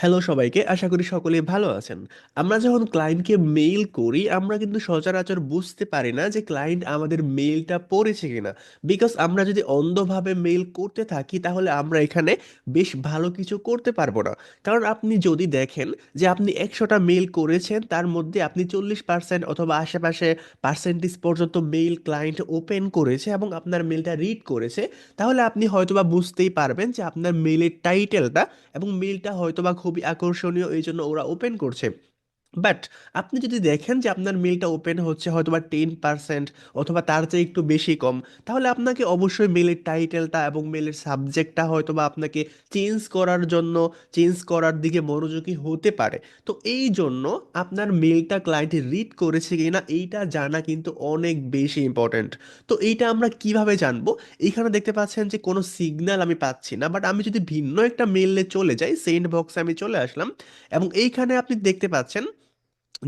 Hello সবাইকে, আশা করি সকলেই ভালো আছেন। আমরা যখন ক্লায়েন্টকে মেইল করি, আমরা কিন্তু সচরাচর বুঝতে পারি না যে ক্লায়েন্ট আমাদের মেইলটা পড়েছে কিনা। বিকজ আমরা যদি অন্ধভাবে মেইল করতে থাকি, তাহলে আমরা এখানে বেশ ভালো কিছু করতে পারবো না। কারণ আপনি যদি দেখেন যে আপনি 100টা মেইল করেছেন, তার মধ্যে আপনি 40% অথবা আশেপাশে পার্সেন্টেজ পর্যন্ত মেইল ক্লায়েন্ট ওপেন করেছে এবং আপনার মেইলটা রিড করেছে, তাহলে আপনি হয়তোবা বুঝতেই পারবেন যে আপনার মেইলের টাইটেলটা এবং মেইলটা হয়তোবা খুবই আকর্ষণীয়, এই জন্য ওরা ওপেন করছে। বাট আপনি যদি দেখেন যে আপনার মেলটা ওপেন হচ্ছে হয়তোবা 10% অথবা তার চেয়ে একটু বেশি কম, তাহলে আপনাকে অবশ্যই মেলের টাইটেলটা এবং মেলের সাবজেক্টটা হয়তোবা আপনাকে চেঞ্জ করার জন্য, চেঞ্জ করার দিকে মনোযোগী হতে পারে। তো এই জন্য আপনার মেলটা ক্লায়েন্ট রিড করেছে কিনা এইটা জানা কিন্তু অনেক বেশি ইম্পর্ট্যান্ট। তো এইটা আমরা কিভাবে জানবো? এইখানে দেখতে পাচ্ছেন যে কোনো সিগন্যাল আমি পাচ্ছি না, বাট আমি যদি ভিন্ন একটা মেইলে চলে যাই, সেন্ড বক্সে আমি চলে আসলাম, এবং এইখানে আপনি দেখতে পাচ্ছেন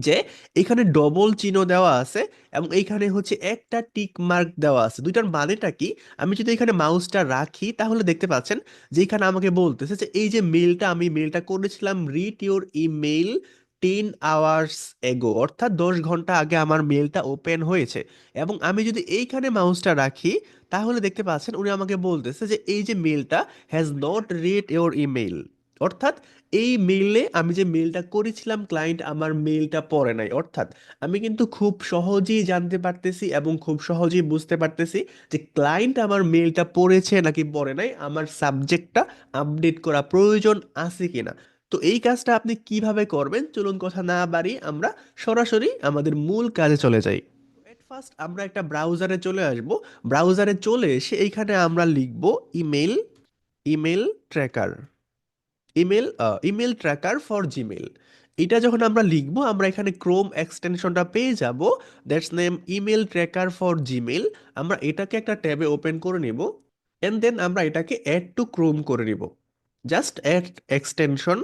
যে এখানে ডবল চিহ্ন দেওয়া আছে এবং এইখানে হচ্ছে একটা টিক মার্ক দেওয়া আছে। দুইটার মানেটা কি? আমি যদি এখানে মাউসটা রাখি, তাহলে দেখতে পাচ্ছেন যে এখানে আমাকে বলতেছে যে এই যে মেলটা, আমি মেলটা করেছিলাম রিড ইউর ইমেইল 10 আওয়ার্স এগো, অর্থাৎ 10 ঘন্টা আগে আমার মেলটা ওপেন হয়েছে। এবং আমি যদি এইখানে মাউসটা রাখি, তাহলে দেখতে পাচ্ছেন উনি আমাকে বলতেছে যে এই যে মেলটা has not read your email, অর্থাৎ এই মেইলে আমি যে মেইলটা করেছিলাম ক্লায়েন্ট আমার মেইলটা পড়ে নাই। অর্থাৎ আমি কিন্তু খুব সহজেই জানতে পারতেছি এবং খুব সহজেই বুঝতে পারতেছি যে ক্লায়েন্ট আমার মেইলটা পড়েছে নাকি পড়ে নাই, আমার সাবজেক্টটা আপডেট করা প্রয়োজন আছে কিনা। তো এই কাজটা আপনি কিভাবে করবেন, চলুন কথা না বাড়িয়ে আমরা সরাসরি আমাদের মূল কাজে চলে যাই। এট ফার্স্ট আমরা একটা ব্রাউজারে চলে আসব। ব্রাউজারে চলে এসে এইখানে আমরা লিখব email, email tracker, email tracker for Gmail. এটা যখন আমরা লিখবো, আমরা এখানে ক্রোম এক্সটেনশনটা পেয়ে যাব, that's name email tracker for Gmail. আমরা এটাকে একটা ট্যাবে ওপেন করে নিব, এন্ড দেন আমরা এটাকে অ্যাড টু ক্রোম করে নিব। জাস্ট অ্যাড এক্সটেনশন,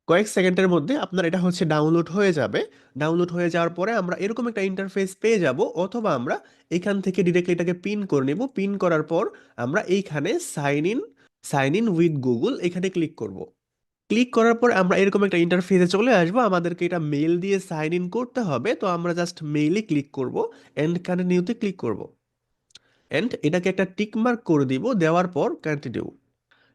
কয়েক সেকেন্ডের মধ্যে আপনার এটা হচ্ছে ডাউনলোড হয়ে যাবে। ডাউনলোড হয়ে যাওয়ার পরে আমরা এরকম একটা ইন্টারফেস পেয়ে যাব, অথবা আমরা এখান থেকে ডিরেক্টলি এটাকে পিন করে নিব। পিন করার পর আমরা এইখানে সাইন ইন উইথ গুগল এখানে ক্লিক করব। ক্লিক করার পর আমরা এরকম একটা ইন্টারফেসে চলে আসবো। আমাদেরকে এটা মেল দিয়ে সাইন ইন করতে হবে, তো আমরা জাস্ট মেইলে ক্লিক করব, এন্ড কন্টিনিউতে ক্লিক করব, এন্ড এটাকে একটা টিক মার্ক করে দিব, দেওয়ার পর কন্টিনিউ।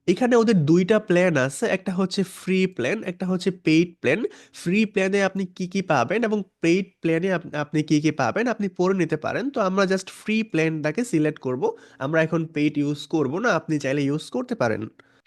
এখানে ওদের দুইটা প্ল্যান আছে, একটা হচ্ছে ফ্রি প্ল্যান, একটা হচ্ছে পেইড প্ল্যান। ফ্রি প্ল্যানে আপনি কি কি পাবেন এবং পেইড প্ল্যানে আপনি কি কি পাবেন আপনি পড়ে নিতে পারেন। তো আমরা জাস্ট ফ্রি প্ল্যানটাকে সিলেক্ট করব, আমরা এখন পেইড ইউজ করব না, আপনি চাইলে ইউজ করতে পারেন।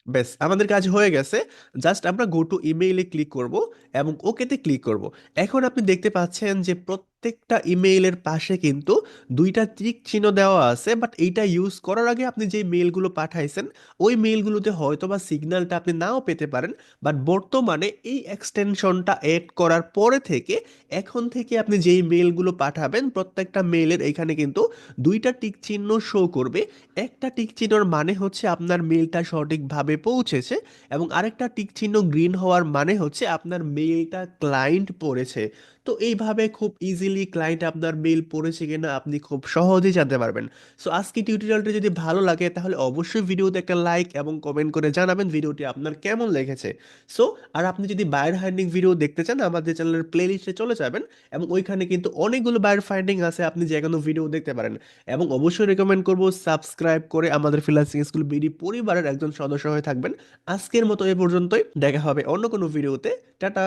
ব্যাস, আমাদের কাজ হয়ে গেছে। জাস্ট আমরা গো টু ইমেইলে ক্লিক করব এবং ওকেতে ক্লিক করব। এখন আপনি দেখতে পাচ্ছেন যে প্রত্যেকটা ইমেইলের পাশে কিন্তু দুইটা টিক চিহ্ন দেওয়া আছে, বাট এইটা ইউজ করার আগে আপনি যে মেইলগুলো পাঠাইছেন, ওই মেইলগুলোতে হয়তো বা সিগন্যালটা আপনি নাও পেতে পারেন। বাট বর্তমানে এই এক্সটেনশনটা এড করার পরে থেকে, এখন থেকে আপনি যেই মেইলগুলো পাঠাবেন, প্রত্যেকটা মেইলের এখানে কিন্তু দুইটা টিক চিহ্ন শো করবে। একটা টিক চিহ্নর মানে হচ্ছে আপনার মেইলটা সঠিকভাবে পৌঁছেছে, এবং আরেকটা টিক চিহ্ন গ্রিন হওয়ার মানে হচ্ছে আপনার মেইলটা ক্লায়েন্ট পড়েছে। তো এইভাবে খুব ইজিলি ক্লায়েন্ট আপনার মেইল পড়েছে কিনা আপনি খুব সহজেই জানতে পারবেন। সো আজকে টিউটোরিয়ালটি যদি ভালো লাগে, তাহলে অবশ্যই ভিডিওতে একটা লাইক এবং কমেন্ট করে জানাবেন ভিডিওটি আপনার কেমন লেগেছে। সো আর আপনি যদি বায়ার ফাইন্ডিং ভিডিও দেখতে চান, আমাদের চ্যানেলের প্লেলিস্টে চলে যাবেন, এবং ওইখানে কিন্তু অনেকগুলো বায়ার ফাইন্ডিং আছে, আপনি যে কোনো ভিডিও দেখতে পারেন। এবং অবশ্যই রেকমেন্ড করব সাবস্ক্রাইব করে আমাদের ফ্রিল্যান্সিং স্কুল বিডি পরিবারের একজন সদস্য হয়ে থাকবেন। আজকের মতো এ পর্যন্তই, দেখা হবে অন্য কোনো ভিডিওতে। টাটা।